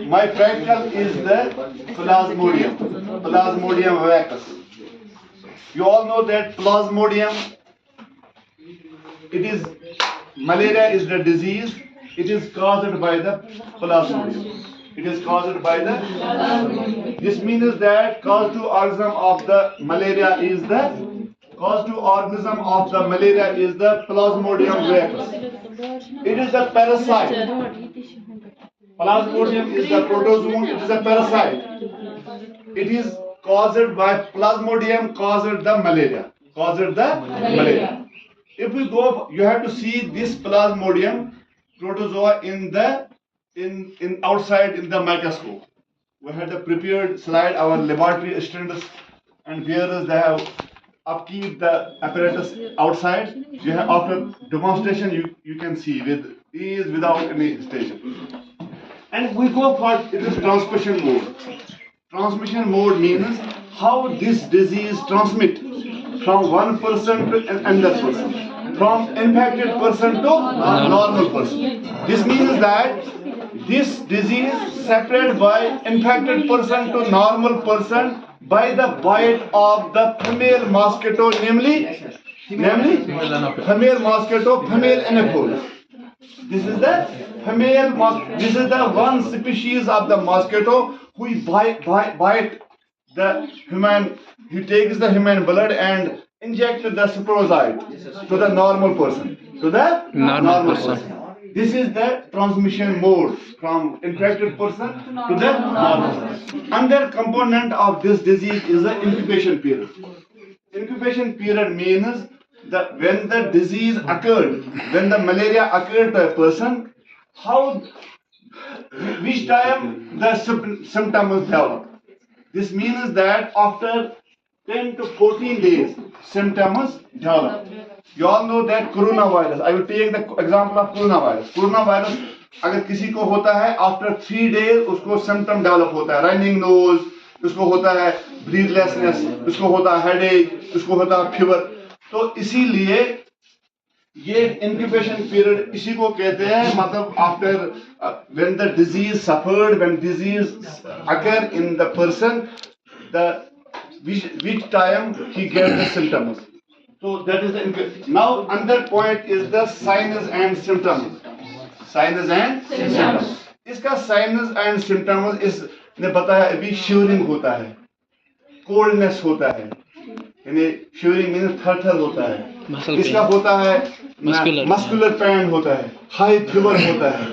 My practical is the Plasmodium. Plasmodium vaccus. You all know that Plasmodium, it is, malaria is the disease. It is caused by the Plasmodium. It is caused by the, this means that cause to organism of the malaria is the, cause to organism of the malaria is the Plasmodium vaccus. It is a parasite. Plasmodium is the protozoon. It is a parasite. It is caused by Plasmodium caused the malaria. Caused the malaria. If we go, you have to see this Plasmodium protozoa in the in outside in the microscope. We had a prepared slide. Our laboratory students and viewers, they have upkeep the apparatus outside. You have, after demonstration, you can see with ease without any station. And we go for it is transmission mode. Transmission mode means how this disease transmit from one person to another person, from infected person to normal person. This means that this disease separated by infected person to normal person by the bite of the female mosquito, namely female mosquito, female Anopheles. This is the female this is the one species of the mosquito who bite the human. He takes the human blood and inject the sporozoite to the normal person. To the normal person. This is the transmission mode from infected person to the normal person. Another component of this disease is the incubation period. Incubation period means that when the disease occurred, when the malaria occurred to a person, which time the symptoms develop. This means that after 10 to 14 days, symptoms develop. You all know that coronavirus. I will take the example of coronavirus. Coronavirus, अगर किसी को होता है, after 3 days उसको symptom develop होता है, running nose, उसको होता है breathlessness, उसको होता है headache, उसको होता है fever. तो इसीलिए ये incubation period इसी को कहते हैं, मतलब after when the disease suffered, when disease occur in the person, the which time he gets the symptoms. So that is the now another point is the signs and symptoms. Signs and symptoms. इसका signs and symptoms इस ने बताया अभी shivering होता है, coldness होता है, यानी shivering means थर होता है, इसका होता है muscular pain होता है, high fever होता है,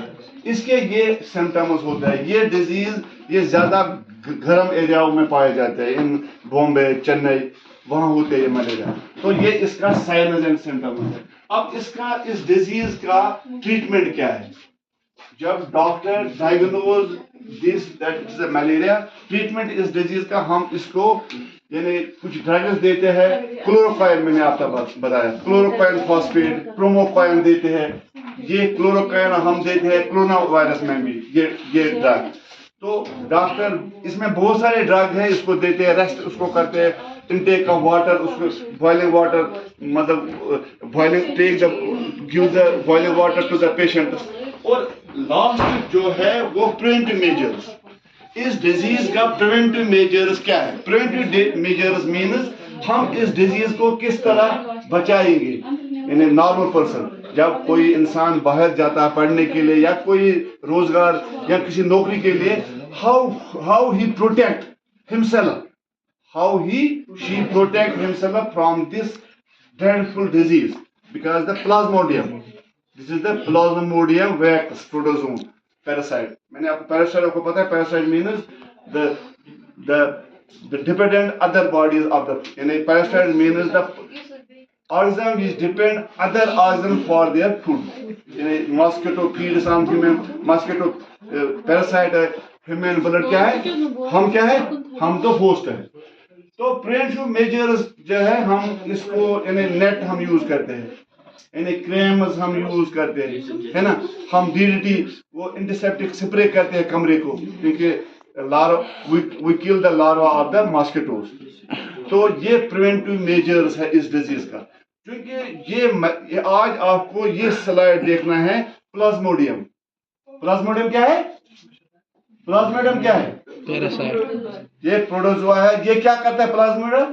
इसके ये symptoms होता है. ये disease ये ज़्यादा गर्म एरियाओं में पाए जाते हैं, इन बॉम्बे, चेन्नई, वहाँ होते हैं मलेरिया. तो ये इसका साइंस एंड सिम्टम्स है. अब इसका इस डिजीज का ट्रीटमेंट क्या है? जब doctor diagnose this that is a malaria, treatment इस डिजीज का हम इसको यानी कुछ ड्रग्स देते हैं. क्लोरोक्वाइन मैंने आपको बताया, क्लोरोक्वाइन फॉस्फेट, प्रोमोक्वाइन देते हैं. ये क्लोरोक्वाइन हम देते हैं कोरोना वायरस में भी, ये ड्रग. तो डॉक्टर इसमें बहुत सारे ड्रग है, इसको देते हैं, रेस्ट उसको करते हैं, इनटेक ऑफ वाटर, उसको बॉइलिंग वाटर, मतलब boiling take the give the boiling water to the patient. और लास्ट जो है वो प्रिवेंटिव मेजर्स. इस डिजीज का प्रिवेंटिव मेजर्स क्या है? प्रिवेंटिव मेजर्स मीन्स हम इस डिजीज को किस तरह बचाएंगे. यानी नॉर्मल पर्सन जब कोई इंसान बाहर जाता है पढ़ने के लिए या कोई रोजगार या किसी नौकरी के लिए, how he protect himself, how she protect himself from this dreadful disease, because the Plasmodium, this is the Plasmodium vaccus protozoon parasite. मैंने आपको parasite को पता है, parasite means the dependent other bodies of the, यानी parasite means the organism which depend other organism for their food. यानी mosquito feeds on human, mosquito parasite है, human blood क्या है, हम क्या है, हम तो host है. तो प्रिवेंटिव मेजर्स जो है हम इसको यानी नेट हम यूज करते हैं, यानी क्रेम्स हम यूज करते हैं, है ना. हम डीडीटी वो एंटीसेप्टिक स्प्रे करते हैं कमरे को, क्योंकि we kill the larva of the mosquitoes. तो ये प्रिवेंटिव मेजर्स है इस डिजीज का. क्योंकि ये आज आपको ये स्लाइड देखना है. प्लाज्मोडियम, प्लाज्मोडियम क्या है? प्लाज्मोडियम क्या है? पैरासाइट। ये प्रोटोजोआ है। ये क्या करता है प्लाज्मोडियम?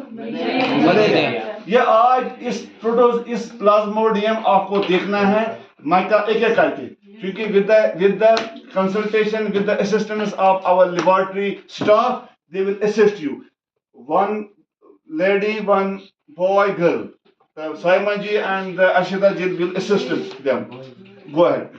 मलेरिया। ये आज इस प्लाज्मोडियम आपको देखना है माइका एक एक करके, क्योंकि with the consultation with the assistance of our laboratory staff, they will assist you. One lady, one boy, girl. Saima ji and Ashita ji will assist them. Go ahead.